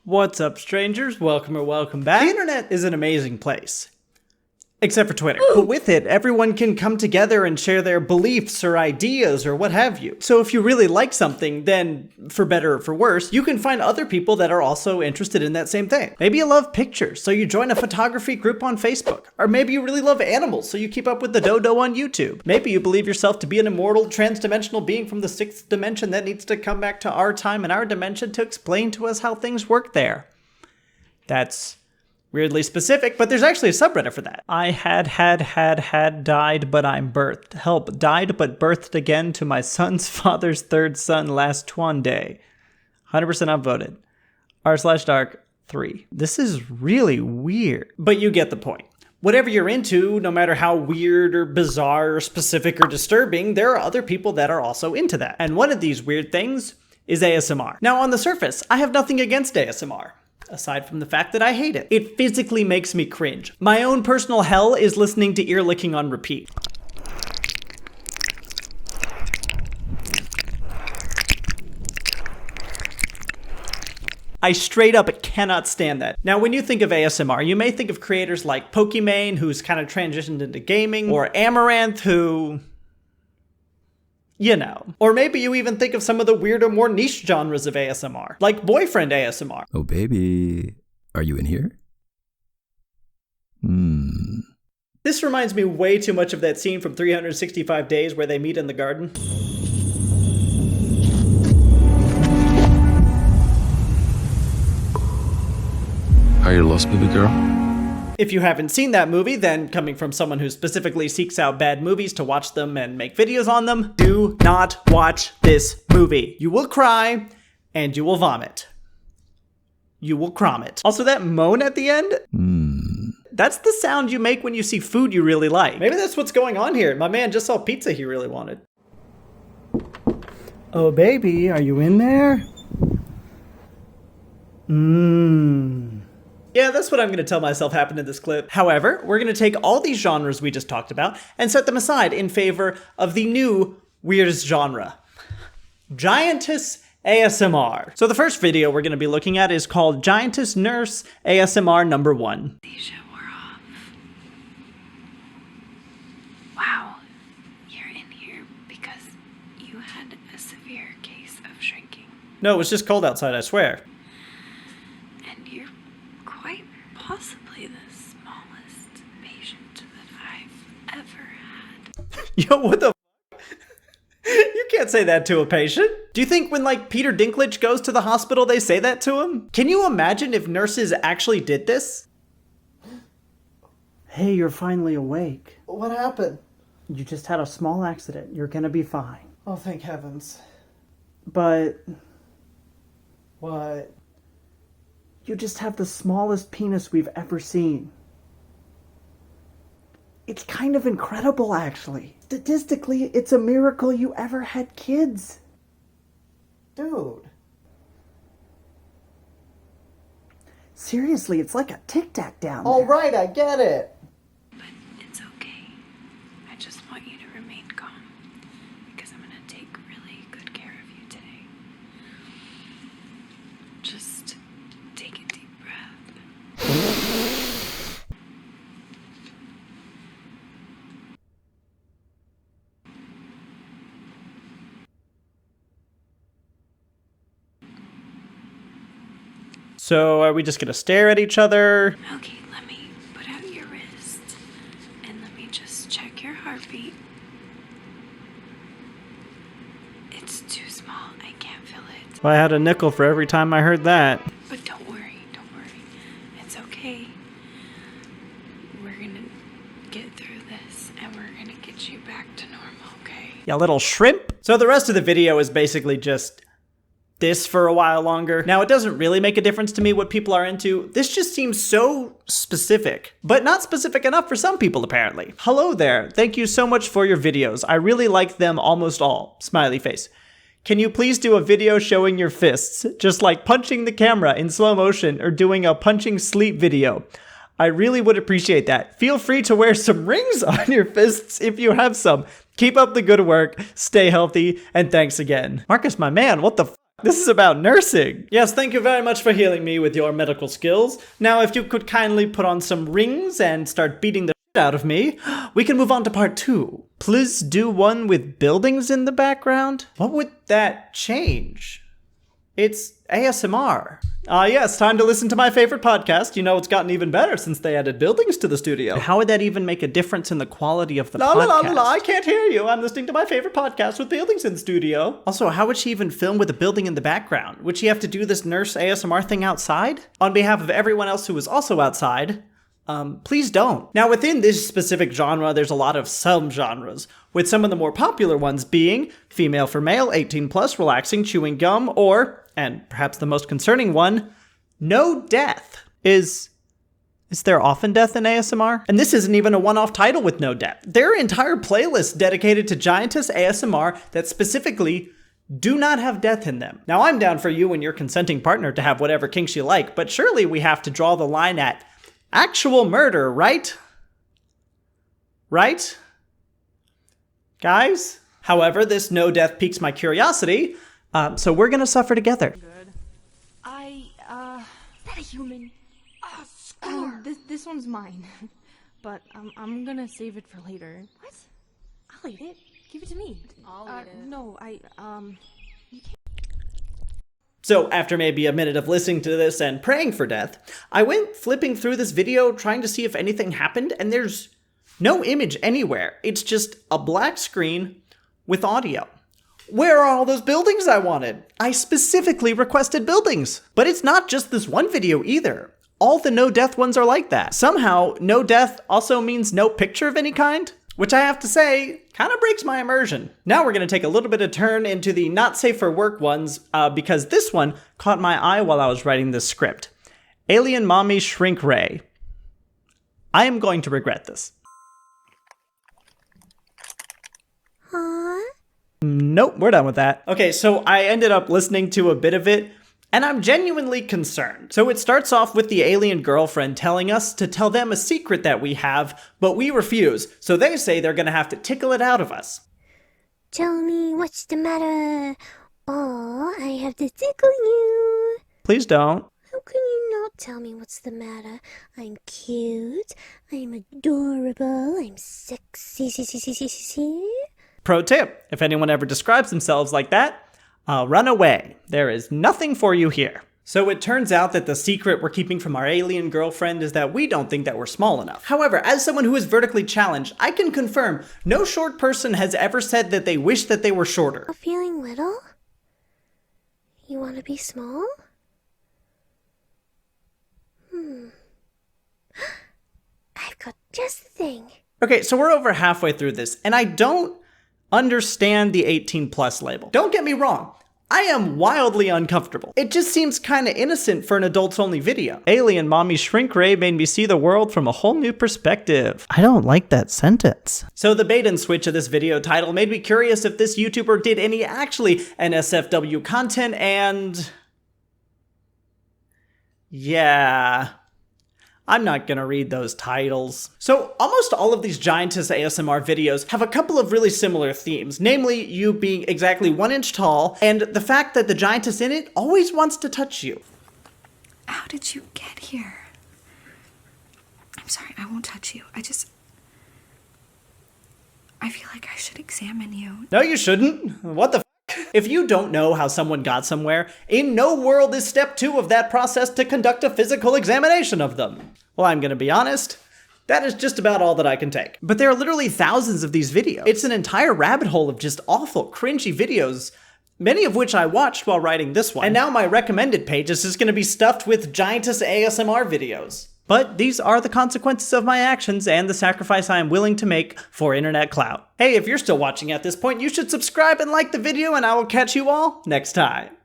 What's up, strangers? Welcome or welcome back. The internet is an amazing place. Except for Twitter. But with it, everyone can come together and share their beliefs or ideas or what have you. So if you really like something, then, for better or for worse, you can find other people that are also interested in that same thing. Maybe you love pictures, so you join a photography group on Facebook. Or maybe you really love animals, so you keep up with the dodo on YouTube. Maybe you believe yourself to be an immortal, trans-dimensional being from the 6th dimension that needs to come back to our time and our dimension to explain to us how things work there. That's weirdly specific, but there's actually a subreddit for that. I had died, but I'm birthed. Help, died but birthed again to my son's father's third son last Twan day. 100% upvoted. r/dark 3. This is really weird. But you get the point. Whatever you're into, no matter how weird or bizarre or specific or disturbing, there are other people that are also into that. And one of these weird things is ASMR. Now on the surface, I have nothing against ASMR. Aside from the fact that I hate it. It physically makes me cringe. My own personal hell is listening to ear licking on repeat. I straight up cannot stand that. Now, when you think of ASMR, you may think of creators like Pokimane, who's kind of transitioned into gaming, or Amaranth, who... you know. Or maybe you even think of some of the weirder, more niche genres of ASMR, like boyfriend ASMR. Oh baby, are you in here? This reminds me way too much of that scene from 365 Days where they meet in the garden. Are you lost, baby girl? If you haven't seen that movie, then coming from someone who specifically seeks out bad movies to watch them and make videos on them, do not watch this movie. You will cry, and you will vomit. You will cromit. Also, that moan at the end? That's the sound you make when you see food you really like. Maybe that's what's going on here. My man just saw pizza he really wanted. Oh baby, are you in there? Yeah, that's what I'm going to tell myself happened in this clip. However, we're going to take all these genres we just talked about and set them aside in favor of the new weirdest genre. Giantess ASMR. So the first video we're going to be looking at is called Giantess Nurse ASMR number 1. Anesthesia wore off. Wow, you're in here because you had a severe case of shrinking. No, it was just cold outside, I swear. And you're quite possibly the smallest patient that I've ever had. Yo, what the You can't say that to a patient. Do you think when, like, Peter Dinklage goes to the hospital, they say that to him? Can you imagine if nurses actually did this? Hey, you're finally awake. What happened? You just had a small accident. You're gonna be fine. Oh, thank heavens. But What? you just have the smallest penis we've ever seen. It's kind of incredible, actually. Statistically, it's a miracle you ever had kids. Dude. Seriously, it's like a tic-tac down there. All right, I get it. But it's okay. I just want you to remain calm because I'm gonna take really good care of you today. Just take a deep breath. So, are we just gonna stare at each other? Okay, let me put out your wrist and let me just check your heartbeat. It's too small, I can't feel it. Well, I had a nickel for every time I heard that. But don't worry, don't worry. It's okay. We're gonna get through this and we're gonna get you back to normal, okay? Ya little shrimp. So the rest of the video is basically just this for a while longer. Now, it doesn't really make a difference to me what people are into. This just seems so specific, but not specific enough for some people, apparently. Hello there. Thank you so much for your videos. I really like them almost all. Smiley face. Can you please do a video showing your fists, just like punching the camera in slow motion or doing a punching sleep video? I really would appreciate that. Feel free to wear some rings on your fists if you have some. Keep up the good work, stay healthy, and thanks again. Marcus, my man, what the f***? This is about nursing. Yes, thank you very much for healing me with your medical skills. Now, if you could kindly put on some rings and start beating the shit out of me, we can move on to part 2. Please do one with buildings in the background. What would that change? It's ASMR. Yes, time to listen to my favorite podcast. You know, it's gotten even better since they added buildings to the studio. How would that even make a difference in the quality of the podcast? La la la la, I can't hear you. I'm listening to my favorite podcast with buildings in the studio. Also, how would she even film with a building in the background? Would she have to do this nurse ASMR thing outside? On behalf of everyone else who is also outside, please don't. Now, within this specific genre, there's a lot of sub-genres, with some of the more popular ones being female for male, 18 plus, relaxing, chewing gum, or, and perhaps the most concerning one, no death. Is there often death in ASMR? And this isn't even a one-off title with no death. There are entire playlists dedicated to Giantess ASMR that specifically do not have death in them. Now, I'm down for you and your consenting partner to have whatever kinks you like, but surely we have to draw the line at actual murder, right? Right? Guys? However, this no death piques my curiosity, so we're gonna suffer together. Good. Is that a human? This one's mine. But I'm gonna save it for later. What? I'll eat it. Give it to me. I'll eat it. No, you can't. So after maybe a minute of listening to this and praying for death, I went flipping through this video trying to see if anything happened, and there's no image anywhere. It's just a black screen with audio. Where are all those buildings I wanted? I specifically requested buildings. But it's not just this one video either. All the no death ones are like that. Somehow, no death also means no picture of any kind, which I have to say, kind of breaks my immersion. Now we're going to take a little bit of turn into the not safe for work ones, because this one caught my eye while I was writing this script. Alien Mommy Shrink Ray. I am going to regret this. Nope, we're done with that. Okay, so I ended up listening to a bit of it, and I'm genuinely concerned. So it starts off with the alien girlfriend telling us to tell them a secret that we have, but we refuse, so they say they're gonna have to tickle it out of us. Tell me what's the matter. Oh, I have to tickle you. Please don't. How can you not tell me what's the matter? I'm cute, I'm adorable, I'm sexy. Pro tip, if anyone ever describes themselves like that, run away. There is nothing for you here. So it turns out that the secret we're keeping from our alien girlfriend is that we don't think that we're small enough. However, as someone who is vertically challenged, I can confirm no short person has ever said that they wish that they were shorter. You're feeling little? You want to be small? I've got just the thing. Okay, so we're over halfway through this, and I don't understand the 18 plus label. Don't get me wrong. I am wildly uncomfortable. It just seems kinda innocent for an adults only video. Alien Mommy Shrink Ray made me see the world from a whole new perspective. I don't like that sentence. So the bait and switch of this video title made me curious if this YouTuber did any actually NSFW content, and yeah, I'm not gonna read those titles. So almost all of these Giantess ASMR videos have a couple of really similar themes, namely you being exactly 1 inch tall and the fact that the Giantess in it always wants to touch you. How did you get here? I'm sorry, I won't touch you. I feel like I should examine you. No, you shouldn't. What the f? If you don't know how someone got somewhere, in no world is step 2 of that process to conduct a physical examination of them. Well, I'm gonna be honest, that is just about all that I can take. But there are literally thousands of these videos. It's an entire rabbit hole of just awful, cringy videos, many of which I watched while writing this one. And now my recommended page is just gonna be stuffed with Giantess ASMR videos. But these are the consequences of my actions and the sacrifice I am willing to make for internet clout. Hey, if you're still watching at this point, you should subscribe and like the video, and I will catch you all next time.